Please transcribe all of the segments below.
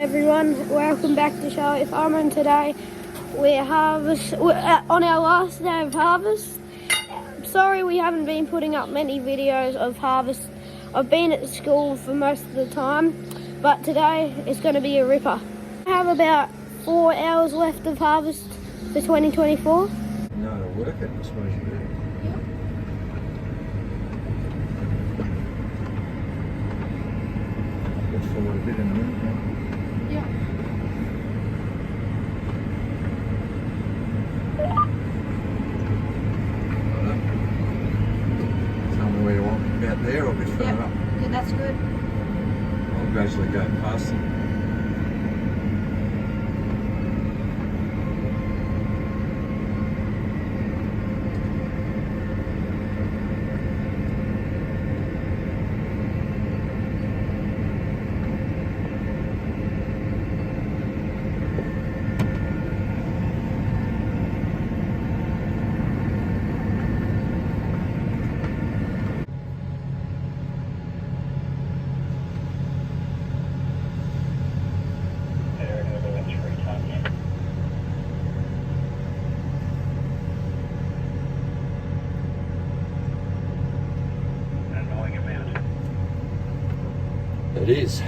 Everyone, welcome back to Charlotte Farm. Today we're on our last day of harvest. Sorry we haven't been putting up many videos of harvest. I've been at school for most of the time, but today it's going to be a ripper. I have about 4 hours left of harvest for 2024. No, to work it, I suppose you do. Look forward a bit in a minute now. Yeah. Tell me where you want me, about there or a bit further up. Yeah, that's good. I'll gradually go past them. It is.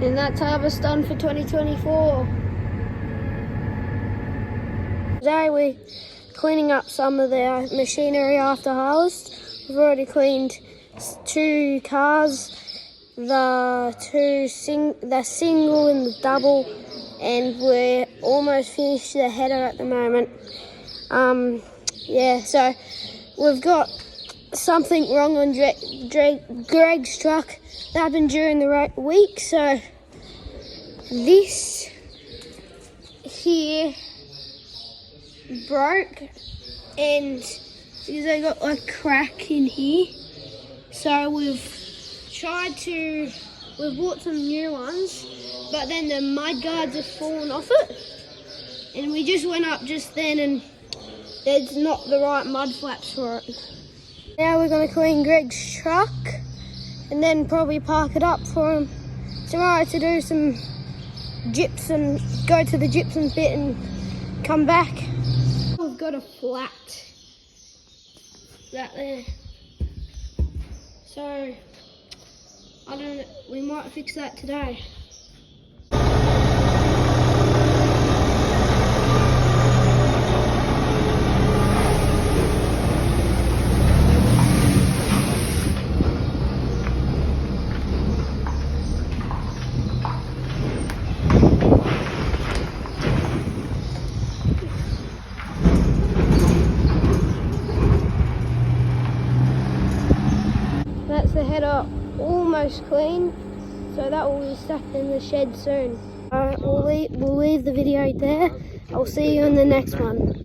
And that's harvest done for 2024. Today we're cleaning up some of the machinery after harvest. We've already cleaned 2 cars, the single and the double, and we're almost finished the header at the moment. Yeah, so we've got something wrong on Greg's truck. That happened during the week, so this here broke, and because I got a crack in here, so we've bought some new ones, but then the mud guards have fallen off it, and we just went up just then and there's not the right mud flaps for it. Now we're going to clean Greg's truck and then probably park it up for him tomorrow to do some gypsum, go to the gypsum pit and come back. We've got a flat right there, so I don't know, we might fix that today. That's the header almost clean, so that will be stuck in the shed soon. We'll leave the video there. I'll see you in the next one.